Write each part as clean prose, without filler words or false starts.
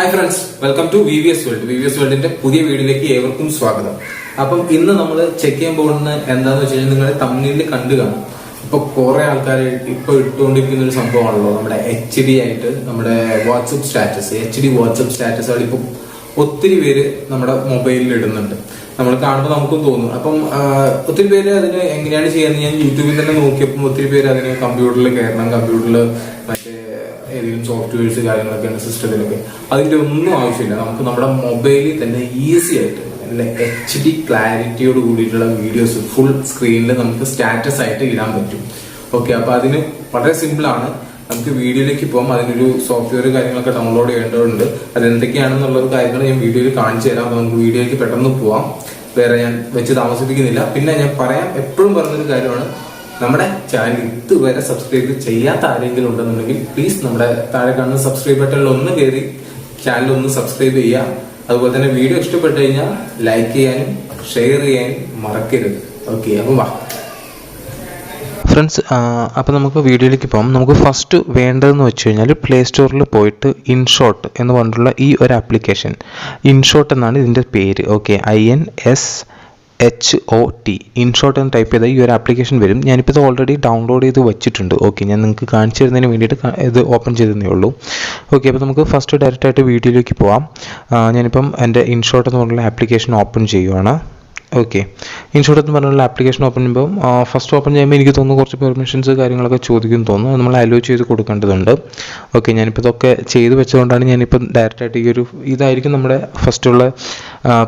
Hi friends, welcome to VVS world. VVS വേൾഡിന്റെ പുതിയ വീഡിയോയിലേക്ക് ഏവർക്കും സ്വാഗതം. അപ്പം ഇന്ന് നമ്മൾ ചെക്ക് ചെയ്യാൻ പോകുന്ന എന്താന്ന് വെച്ച് കഴിഞ്ഞാൽ നിങ്ങളെ തമ്മിൽ കണ്ടു കാണും. ഇപ്പൊ കുറെ ആൾക്കാർ ഇപ്പൊ ഇട്ടുകൊണ്ടിരിക്കുന്ന ഒരു സംഭവമാണല്ലോ നമ്മുടെ HD ആയിട്ട് നമ്മുടെ വാട്സപ്പ് സ്റ്റാറ്റസ്. HD വാട്സപ്പ് സ്റ്റാറ്റസുകൾ ഇപ്പൊ ഒത്തിരി പേര് നമ്മുടെ മൊബൈലിൽ ഇടുന്നുണ്ട്. നമ്മൾ കാണുമ്പോൾ നമുക്കും തോന്നും. അപ്പം ഒത്തിരി പേര് അതിന് എങ്ങനെയാണ് ചെയ്യാന്ന് ഞാൻ യൂട്യൂബിൽ തന്നെ നോക്കിയപ്പോൾ ഒത്തിരി പേര് അതിന് കമ്പ്യൂട്ടറിൽ കയറണം, കമ്പ്യൂട്ടറിൽ മറ്റേ ഏതെങ്കിലും സോഫ്റ്റ്വെയർസ് കാര്യങ്ങളൊക്കെയാണ് സിസ്റ്റത്തിലൊക്കെ. അതിന്റെ ഒന്നും ആവശ്യമില്ല. നമുക്ക് നമ്മുടെ മൊബൈലിൽ തന്നെ ഈസി ആയിട്ട് നല്ല HD ക്ലാരിറ്റിയോട് കൂടിയിട്ടുള്ള വീഡിയോസ് ഫുൾ സ്ക്രീനിൽ നമുക്ക് സ്റ്റാറ്റസ് ആയിട്ട് ഇടാൻ പറ്റും. ഓക്കെ, അപ്പൊ അതിന് വളരെ സിമ്പിൾ ആണ്. നമുക്ക് വീഡിയോയിലേക്ക് പോകാം. അതിനൊരു സോഫ്റ്റ്വെയർ കാര്യങ്ങളൊക്കെ ഡൗൺലോഡ് ചെയ്യേണ്ടതുണ്ട്. അതെന്തൊക്കെയാണെന്നുള്ള കാര്യങ്ങൾ ഞാൻ വീഡിയോയിൽ കാണിച്ചു തരാം. അപ്പൊ നമുക്ക് വീഡിയോയിലേക്ക് പെട്ടെന്ന് പോവാം. വേറെ ഞാൻ വെച്ച് താമസിപ്പിക്കുന്നില്ല. പിന്നെ ഞാൻ എപ്പോഴും പറഞ്ഞൊരു കാര്യമാണ്, നമ്മുടെ ചാനൽ ഇതുവരെ സബ്സ്ക്രൈബ് ചെയ്യാത്ത ആരെങ്കിലും ഉണ്ടെന്നുണ്ടെങ്കിൽ പ്ലീസ് നമ്മുടെ താഴെ കാണുന്ന സബ്സ്ക്രൈബ് ബട്ടണിൽ ഒന്ന് കയറി ചാനൽ ഒന്ന് സബ്സ്ക്രൈബ് ചെയ്യുക. അതുപോലെ തന്നെ വീഡിയോ ഇഷ്ടപ്പെട്ടു കഴിഞ്ഞാൽ ലൈക്ക് ചെയ്യാനും ഷെയർ ചെയ്യാനും മറക്കരുത്. ഓക്കെ, അപ്പൊ വാ ഫ്രണ്ട്സ്. അപ്പോൾ നമുക്ക് വീഡിയോയിലേക്ക് പോകാം. നമുക്ക് ഫസ്റ്റ് വേണ്ടതെന്ന് വെച്ച് കഴിഞ്ഞാൽ പ്ലേ സ്റ്റോറിൽ പോയിട്ട് ഇൻഷോട്ട് എന്ന് പറഞ്ഞിട്ടുള്ള ഈ ഒരു ആപ്ലിക്കേഷൻ, ഇൻഷോട്ട് എന്നാണ് ഇതിൻ്റെ പേര്. ഓക്കെ, INSHOT ഇൻഷോട്ട് എന്ന് ടൈപ്പ് ചെയ്താൽ ഈ ഒരു ആപ്ലിക്കേഷൻ വരും. ഞാനിപ്പോൾ ഇത് ഓൾറെഡി ഡൗൺലോഡ് ചെയ്ത് വെച്ചിട്ടുണ്ട്. ഓക്കെ, ഞാൻ നിങ്ങൾക്ക് കാണിച്ചു തരുന്നതിന് വേണ്ടിയിട്ട് ഇത് ഓപ്പൺ ചെയ്തതേ ഉള്ളൂ. ഓക്കെ, അപ്പോൾ നമുക്ക് ഫസ്റ്റ് ഡയറക്റ്റായിട്ട് വീഡിയോയിലേക്ക് പോകാം. ഞാനിപ്പം എൻ്റെ ഇൻഷോട്ട് എന്ന് പറഞ്ഞുള്ള ആപ്ലിക്കേഷൻ ഓപ്പൺ ചെയ്യുവാണ്. ഓക്കെ, ഇൻഷോട്ട് എന്ന് പറഞ്ഞുള്ള ആപ്ലിക്കേഷൻ ഓപ്പൺ ചെയ്യുമ്പോൾ ഫസ്റ്റ് ഓപ്പൺ ചെയ്യുമ്പോൾ എനിക്ക് തോന്നുന്നു കുറച്ച് പെർമിഷൻസ് കാര്യങ്ങളൊക്കെ ചോദിക്കും തോന്നുന്നു. അത് നമ്മൾ അലോ ചെയ്ത് കൊടുക്കേണ്ടതുണ്ട്. ഓക്കെ, ഞാനിപ്പോൾ ഇതൊക്കെ ചെയ്ത് വെച്ചതുകൊണ്ടാണ് ഞാനിപ്പോൾ ഡയറക്റ്റായിട്ട് ഈ ഒരു ഇതായിരിക്കും നമ്മുടെ ഫസ്റ്റുള്ള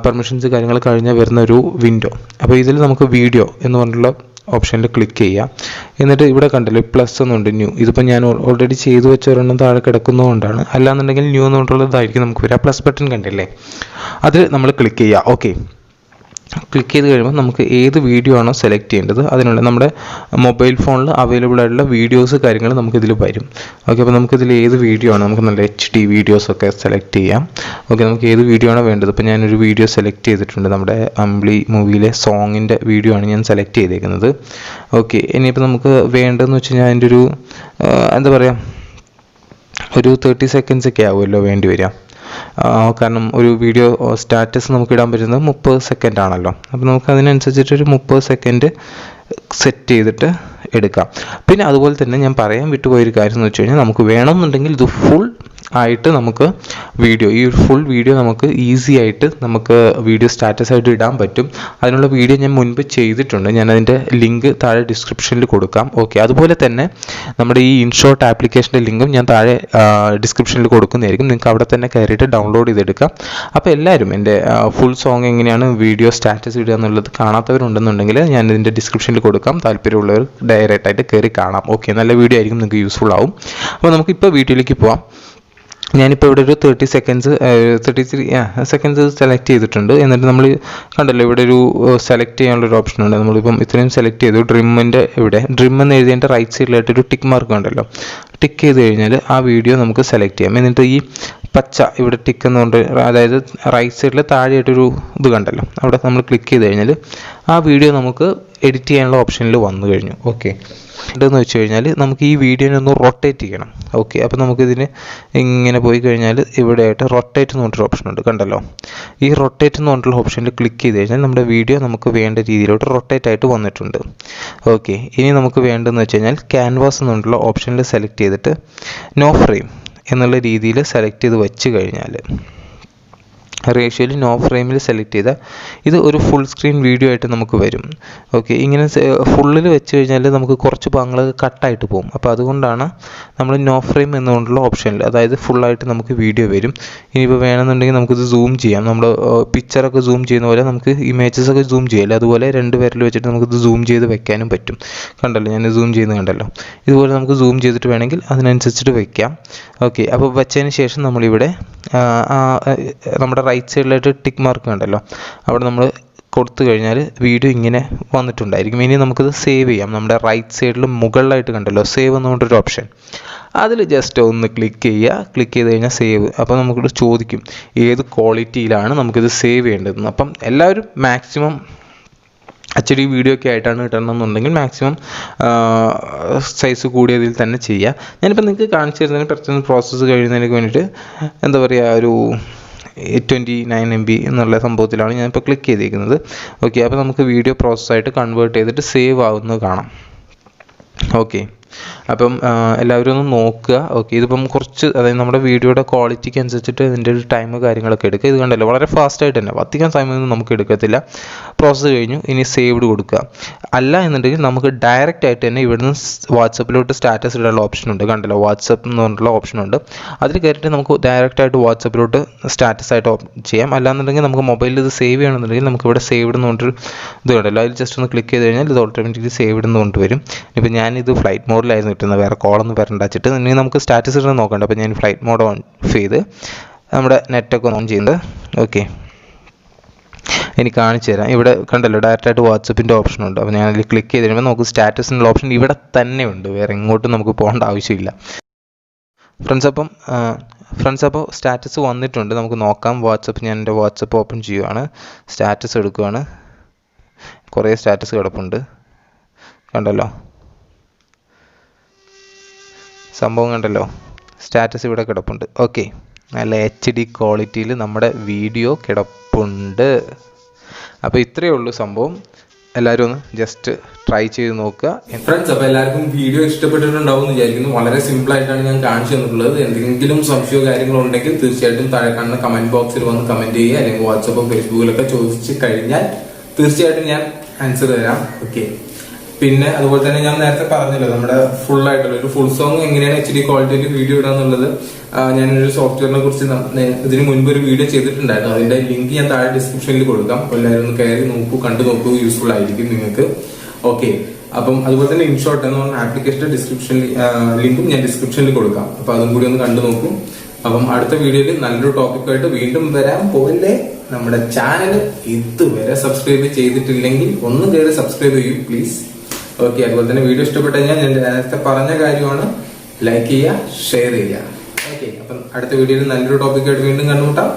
പെർമിഷൻസ് കാര്യങ്ങൾ കഴിഞ്ഞാൽ വരുന്ന ഒരു വിൻഡോ. അപ്പോൾ ഇതിൽ നമുക്ക് വീഡിയോ എന്ന് പറഞ്ഞിട്ടുള്ള ഓപ്ഷനിൽ ക്ലിക്ക് ചെയ്യാം. എന്നിട്ട് ഇവിടെ കണ്ടല്ലോ പ്ലസ് എന്നുണ്ട്, ന്യൂ. ഇതിപ്പോൾ ഞാൻ ഓൾറെഡി ചെയ്ത് വെച്ച ഒരെണ്ണം താഴെ കിടക്കുന്നതുകൊണ്ടാണ്. അല്ലാന്നുണ്ടെങ്കിൽ ന്യൂ എന്ന് പറഞ്ഞിട്ടുള്ളതായിരിക്കും നമുക്ക് വരിക. പ്ലസ് ബട്ടൺ കണ്ടില്ലേ, അത് നമ്മൾ ക്ലിക്ക് ചെയ്യുക. ഓക്കെ, ക്ലിക്ക് ചെയ്ത് കഴിയുമ്പോൾ നമുക്ക് ഏത് വീഡിയോ ആണോ സെലക്ട് ചെയ്യേണ്ടത് അതിനുള്ള നമ്മുടെ മൊബൈൽ ഫോണിൽ അവൈലബിൾ ആയിട്ടുള്ള വീഡിയോസ് കാര്യങ്ങൾ നമുക്കിതിൽ വരും. ഓക്കെ, അപ്പോൾ നമുക്കിതിൽ ഏത് വീഡിയോ ആണ്, നമുക്ക് നല്ല HD വീഡിയോസൊക്കെ സെലക്ട് ചെയ്യാം. ഓക്കെ, നമുക്ക് ഏത് വീഡിയോ ആണോ വേണ്ടത്. ഇപ്പോൾ ഞാനൊരു വീഡിയോ സെലക്ട് ചെയ്തിട്ടുണ്ട്. നമ്മുടെ അമ്പിളി മൂവിയിലെ സോങ്ങിൻ്റെ വീഡിയോ ആണ് ഞാൻ സെലക്ട് ചെയ്തേക്കുന്നത്. ഓക്കെ, ഇനിയിപ്പോൾ നമുക്ക് വേണ്ടതെന്ന് വെച്ച് കഴിഞ്ഞാൽ അതിൻ്റെ ഒരു എന്താ പറയുക, ഒരു 30 സെക്കൻഡ്സ് ഒക്കെ ആവുമല്ലോ വേണ്ടി വരിക. കാരണം ഒരു വീഡിയോ സ്റ്റാറ്റസ് നമുക്ക് ഇടാൻ പറ്റുന്നത് 30 സെക്കൻഡ് ആണല്ലോ. അപ്പോൾ നമുക്ക് അതിനനുസരിച്ചിട്ടൊരു 30 സെക്കൻഡ് സെറ്റ് ചെയ്തിട്ട് എടുക്കാം. പിന്നെ അതുപോലെ തന്നെ ഞാൻ പറയാൻ വിട്ടുപോയൊരു കാര്യം എന്ന് വെച്ച് കഴിഞ്ഞാൽ, നമുക്ക് വേണമെന്നുണ്ടെങ്കിൽ ഇത് ഫുൾ ആയിട്ട് നമുക്ക് ഈ ഫുൾ വീഡിയോ നമുക്ക് ഈസി ആയിട്ട് നമുക്ക് വീഡിയോ സ്റ്റാറ്റസ് ആയിട്ട് ഇടാൻ പറ്റും. അതിനുള്ള വീഡിയോ ഞാൻ മുൻപ് ചെയ്തിട്ടുണ്ട്. ഞാൻ അതിൻ്റെ ലിങ്ക് താഴെ ഡിസ്ക്രിപ്ഷനിൽ കൊടുക്കാം. ഓക്കെ, അതുപോലെ തന്നെ നമ്മുടെ ഈ ഇൻഷോട്ട് ആപ്ലിക്കേഷൻ്റെ ലിങ്കും ഞാൻ താഴെ ഡിസ്ക്രിപ്ഷനിൽ കൊടുക്കുന്നതായിരിക്കും. നിങ്ങൾക്ക് അവിടെ തന്നെ കയറിയിട്ട് ഡൗൺലോഡ് ചെയ്തെടുക്കാം. അപ്പോൾ എല്ലാവരും എൻ്റെ ഫുൾ സോങ് എങ്ങനെയാണ് വീഡിയോ സ്റ്റാറ്റസ് ഇടുക എന്നുള്ളത് കാണാത്തവരുണ്ടെന്നുണ്ടെങ്കിൽ ഞാൻ ഇതിൻ്റെ ഡിസ്ക്രിപ്ഷനിൽ കൊടുക്കാം. താല്പര്യമുള്ളവർ ഡയറക്റ്റായിട്ട് കയറി കാണാം. ഓക്കെ, നല്ല വീഡിയോ ആയിരിക്കും, നിങ്ങൾക്ക് യൂസ്ഫുൾ ആവും. അപ്പോൾ നമുക്കിപ്പോൾ വീഡിയോയിലേക്ക് പോവാം. ഞാനിപ്പോൾ ഇവിടെ ഒരു 33 സെക്കൻഡ്സ് സെലക്ട് ചെയ്തിട്ടുണ്ട്. എന്നിട്ട് നമ്മൾ കണ്ടല്ലോ ഇവിടെ ഒരു സെലക്ട് ചെയ്യാനുള്ളൊരു ഓപ്ഷൻ ഉണ്ട്. നമ്മളിപ്പം ഇത്രയും സെലക്ട് ചെയ്തു. ഡ്രിമ്മിൻ്റെ ഇവിടെ ഡ്രിം എന്ന് എഴുതിയതിൻ്റെ റൈറ്റ് സൈഡിലായിട്ടൊരു ടിക്ക് മാർക്ക് ഉണ്ടല്ലോ. ടിക്ക് ചെയ്ത് കഴിഞ്ഞാൽ ആ വീഡിയോ നമുക്ക് സെലക്ട് ചെയ്യാം. എന്നിട്ട് ഈ പച്ച ഇവിടെ ടിക്ക് എന്നുകൊണ്ട്, അതായത് റൈറ്റ് സൈഡിൽ താഴെയായിട്ടൊരു ഇത് കണ്ടല്ലോ, അവിടെ നമ്മൾ ക്ലിക്ക് ചെയ്ത് കഴിഞ്ഞാൽ ആ വീഡിയോ നമുക്ക് എഡിറ്റ് ചെയ്യാനുള്ള ഓപ്ഷനിൽ വന്നു കഴിഞ്ഞു. ഓക്കെ, എന്ന് വെച്ച് കഴിഞ്ഞാൽ നമുക്ക് ഈ വീഡിയോനെ ഒന്ന് റൊട്ടേറ്റ് ചെയ്യണം. ഓക്കെ, അപ്പോൾ നമുക്കിതിന് ഇങ്ങനെ പോയി കഴിഞ്ഞാൽ ഇവിടെ ആയിട്ട് റൊട്ടേറ്റ് എന്ന് പറഞ്ഞൊരു ഓപ്ഷൻ ഉണ്ട്, കണ്ടല്ലോ. ഈ റൊട്ടേറ്റ് എന്ന് പറഞ്ഞിട്ടുള്ള ഓപ്ഷനിൽ ക്ലിക്ക് ചെയ്ത് കഴിഞ്ഞാൽ നമ്മുടെ വീഡിയോ നമുക്ക് വേണ്ട രീതിയിലോട്ട് റൊട്ടേറ്റ് ആയിട്ട് വന്നിട്ടുണ്ട്. ഓക്കെ, ഇനി നമുക്ക് വേണ്ടതെന്ന് വെച്ച് കഴിഞ്ഞാൽ ക്യാൻവാസ് എന്ന് പറഞ്ഞിട്ടുള്ള ഓപ്ഷനിൽ സെലക്ട് ചെയ്തിട്ട് നോ ഫ്രെയിം എന്നുള്ള രീതിയിൽ സെലക്ട് ചെയ്ത് വെച്ച് കഴിഞ്ഞാൽ റേഷ്യോയിൽ നോ ഫ്രെയിമിൽ സെലക്ട് ചെയ്താൽ ഇത് ഒരു ഫുൾ സ്ക്രീൻ വീഡിയോ ആയിട്ട് നമുക്ക് വരും. ഓക്കെ, ഇങ്ങനെ ഫുള്ളിൽ വെച്ച് കഴിഞ്ഞാൽ നമുക്ക് കുറച്ച് ഭാഗങ്ങൾ കട്ടായിട്ട് പോകും. അപ്പോൾ അതുകൊണ്ടാണ് നമ്മൾ നോ ഫ്രെയിം എന്നുകൊണ്ടുള്ള ഓപ്ഷനിൽ, അതായത് ഫുള്ളായിട്ട് നമുക്ക് വീഡിയോ വരും. ഇനിയിപ്പോൾ വേണമെന്നുണ്ടെങ്കിൽ നമുക്കിത് സൂം ചെയ്യാം. നമ്മൾ പിക്ചറൊക്കെ സൂം ചെയ്യുന്ന പോലെ നമുക്ക് ഇമേജസ് ഒക്കെ സൂം ചെയ്യില്ല, അതുപോലെ 2 വിരൽ വെച്ചിട്ട് നമുക്കിത് സൂം ചെയ്ത് വെക്കാനും പറ്റും. കണ്ടല്ലോ, ഞാൻ സൂം ചെയ്യുന്നത് കണ്ടല്ലോ. ഇതുപോലെ നമുക്ക് സൂം ചെയ്തിട്ട് വേണമെങ്കിൽ അതിനനുസരിച്ചിട്ട് വെക്കാം. ഓക്കെ, അപ്പോൾ വെച്ചതിന് ശേഷം നമ്മളിവിടെ നമ്മുടെ റൈറ്റ് സൈഡിലായിട്ട് ടിക്ക് മാർക്ക് കണ്ടല്ലോ, അവിടെ നമ്മൾ കൊടുത്തു കഴിഞ്ഞാൽ വീഡിയോ ഇങ്ങനെ വന്നിട്ടുണ്ടായിരിക്കും. ഇനി നമുക്കിത് സേവ് ചെയ്യാം. നമ്മുടെ റൈറ്റ് സൈഡിൽ മുകളിലായിട്ട് കണ്ടല്ലോ സേവ് എന്ന് പറഞ്ഞൊരു ഓപ്ഷൻ, അതിൽ ജസ്റ്റ് ഒന്ന് ക്ലിക്ക് ചെയ്യുക. ക്ലിക്ക് ചെയ്ത് കഴിഞ്ഞാൽ സേവ്. അപ്പോൾ നമുക്കിത് ചോദിക്കും ഏത് ക്വാളിറ്റിയിലാണ് നമുക്കിത് സേവ് ചെയ്യേണ്ടതെന്ന്. അപ്പം എല്ലാവരും മാക്സിമം HD വീഡിയോ ഒക്കെ ആയിട്ടാണ് കിട്ടണമെന്നുണ്ടെങ്കിൽ മാക്സിമം സൈസ് കൂടിയതിൽ തന്നെ ചെയ്യുക. ഞാനിപ്പോൾ നിങ്ങൾക്ക് കാണിച്ചു തരുന്നതിന് പെട്ടെന്ന് പ്രോസസ്സ് കഴിയുന്നതിന് വേണ്ടിയിട്ട് എന്താ പറയുക, ഒരു 29 MB എന്നുള്ള സംഭവത്തിലാണ് ഞാനിപ്പോൾ ക്ലിക്ക് ചെയ്തിരിക്കുന്നത്. ഓക്കെ, അപ്പോൾ നമുക്ക് വീഡിയോ പ്രോസസ്സായിട്ട് കൺവേർട്ട് ചെയ്തിട്ട് സേവ് ആവുന്നത് കാണാം. ഓക്കെ, അപ്പം എല്ലാവരും ഒന്ന് നോക്കുക. ഓക്കെ, ഇതിപ്പം കുറച്ച്, അതായത് നമ്മുടെ വീഡിയോയുടെ ക്വാളിറ്റിക്ക് അനുസരിച്ചിട്ട് ഇതിൻ്റെ ഒരു ടൈം കാര്യങ്ങളൊക്കെ എടുക്കുക. ഇത് കണ്ടല്ലോ, വളരെ ഫാസ്റ്റായിട്ട് തന്നെ, അധികം സമയമൊന്നും നമുക്ക് എടുക്കത്തില്ല. പ്രോസസ്സ് കഴിഞ്ഞു, ഇനി സേവ്ഡ് കൊടുക്കുക. അല്ല എന്നുണ്ടെങ്കിൽ നമുക്ക് ഡയറക്റ്റ് ആയിട്ട് തന്നെ ഇവിടുന്ന് വാട്സപ്പിലോട്ട് സ്റ്റാറ്റസ് ഇടാനുള്ള ഓപ്ഷൻ ഉണ്ട്. കണ്ടല്ലോ, വാട്സപ്പ് എന്ന് പറഞ്ഞിട്ടുള്ള ഓപ്ഷൻ ഉണ്ട്. അതിൽ കയറിയിട്ട് നമുക്ക് ഡയറക്റ്റ് ആയിട്ട് വാട്സപ്പിലോട്ട് സ്റ്റാറ്റസ് ആയിട്ട് ചെയ്യാം. അല്ലാന്നുണ്ടെങ്കിൽ നമുക്ക് മൊബൈലിൽ ഇത് സേവ് ചെയ്യണമെന്നുണ്ടെങ്കിൽ നമുക്ക് ഇവിടെ സേവ്ഡ് എന്ന് പറഞ്ഞിട്ട് ഇത് കണ്ടല്ലോ, അതിൽ ജസ്റ്റ് ഒന്ന് ക്ലിക്ക് ചെയ്ത് കഴിഞ്ഞാൽ ഇത് ഓട്ടോമാറ്റിക്കലി സേവ്ഡ് എന്ന് കൊണ്ടുവരും. ഇപ്പോൾ ഞാനിത് ഫ്ലൈറ്റ് മോഡിലായിരുന്നു കിട്ടുന്നത്, വേറെ കോളൊന്നും വരണ്ടാച്ചിട്ട്. ഇനി നമുക്ക് സ്റ്റാറ്റസ് ഇടുന്നത് നോക്കണ്ട. അപ്പോൾ ഞാൻ ഫ്ലൈറ്റ് മോഡ് ഓൺ ചെയ്ത് നമ്മുടെ നെറ്റൊക്കെ ഓൺ ചെയ്യുന്നത്. ഓക്കെ, എനിക്ക് കാണിച്ചു തരാം. ഇവിടെ കണ്ടല്ലോ, ഡയറക്റ്റായിട്ട് വാട്സപ്പിൻ്റെ ഓപ്ഷൻ ഉണ്ട്. അപ്പോൾ ഞാൻ അതിൽ ക്ലിക്ക് ചെയ്ത് കഴിയുമ്പോൾ നമുക്ക് സ്റ്റാറ്റസിനുള്ള ഓപ്ഷൻ ഇവിടെ തന്നെ ഉണ്ട്, വേറെ എങ്ങോട്ടും നമുക്ക് പോകേണ്ട ആവശ്യമില്ല. ഫ്രണ്ട്സ് അപ്പോൾ സ്റ്റാറ്റസ് വന്നിട്ടുണ്ട്, നമുക്ക് നോക്കാം. വാട്സപ്പ്, ഞാൻ എൻ്റെ വാട്സപ്പ് ഓപ്പൺ ചെയ്യുകയാണ്, സ്റ്റാറ്റസ് എടുക്കുകയാണ്. കുറേ സ്റ്റാറ്റസ് കിടപ്പുണ്ട്, കണ്ടല്ലോ സംഭവം, കണ്ടല്ലോ സ്റ്റാറ്റസ് ഇവിടെ കിടപ്പുണ്ട്. ഓക്കെ, നല്ല HD ക്വാളിറ്റിയിൽ നമ്മുടെ വീഡിയോ കിടപ്പുണ്ട്. അപ്പോൾ ഇത്രയേ ഉള്ളൂ സംഭവം. എല്ലാവരും ഒന്ന് ജസ്റ്റ് ട്രൈ ചെയ്ത് നോക്കുക. ഫ്രണ്ട്സ്, അപ്പോൾ എല്ലാവർക്കും വീഡിയോ ഇഷ്ടപ്പെട്ടിട്ടുണ്ടാവും എന്ന് വിചാരിക്കുന്നു. വളരെ സിമ്പിൾ ആയിട്ടാണ് ഞാൻ കാണിച്ചു തന്നിട്ടുള്ളത്. എന്തെങ്കിലും സംശയമോ കാര്യങ്ങളോ ഉണ്ടെങ്കിൽ തീർച്ചയായിട്ടും താഴെ കാണുന്ന കമന്റ് ബോക്സിൽ വന്ന് കമന്റ് ചെയ്യുക, അല്ലെങ്കിൽ വാട്സപ്പോ ഫേസ്ബുക്കിലൊക്കെ ചോദിച്ചു കഴിഞ്ഞാൽ തീർച്ചയായിട്ടും ഞാൻ ആൻസർ തരാം. ഓക്കെ, പിന്നെ അതുപോലെ തന്നെ ഞാൻ നേരത്തെ പറഞ്ഞല്ലോ, നമ്മുടെ ഫുൾ ആയിട്ടുള്ള ഒരു ഫുൾ സോങ് എങ്ങനെയാണ് HD ക്വാളിറ്റിയിൽ വീഡിയോ ഇടാന്നുള്ളത് ഞാനൊരു സോഫ്റ്റ്വെയറിനെ കുറിച്ച് ഇതിന് മുൻപ് ഒരു വീഡിയോ ചെയ്തിട്ടുണ്ടായിരുന്നു. അതിന്റെ ലിങ്ക് ഞാൻ താഴെ ഡിസ്ക്രിപ്ഷനിൽ കൊടുക്കാം. എല്ലാവരും ഒന്ന് കയറി നോക്കൂ, കണ്ടു നോക്കൂ, യൂസ്ഫുൾ ആയിരിക്കും നിങ്ങൾക്ക്. ഓക്കെ, അപ്പം അതുപോലെ തന്നെ ഇൻഷോട്ട് എന്ന് പറഞ്ഞ ആപ്ലിക്കേഷന്റെ ലിങ്കും ഞാൻ ഡിസ്ക്രിപ്ഷനിൽ കൊടുക്കാം. അപ്പൊ അതും കൂടി ഒന്ന് കണ്ടു നോക്കും. അപ്പം അടുത്ത വീഡിയോയിൽ നല്ലൊരു ടോപ്പിക്കായിട്ട് വീണ്ടും വരാൻ പോവില്ലേ. നമ്മുടെ ചാനൽ ഇതുവരെ സബ്സ്ക്രൈബ് ചെയ്തിട്ടില്ലെങ്കിൽ ഒന്ന് കയറി സബ്സ്ക്രൈബ് ചെയ്യൂ പ്ലീസ്. ഓക്കെ, അതുപോലെ തന്നെ വീഡിയോ ഇഷ്ടപ്പെട്ടു കഴിഞ്ഞാൽ ഞാൻ നേരത്തെ പറഞ്ഞ കാര്യമാണ്, ലൈക്ക് ചെയ്യുക, ഷെയർ ചെയ്യുക. ഓക്കെ, അപ്പം അടുത്ത വീഡിയോയിൽ നല്ലൊരു ടോപ്പിക്കായിട്ട് വീണ്ടും കണ്ടുമുട്ടാം.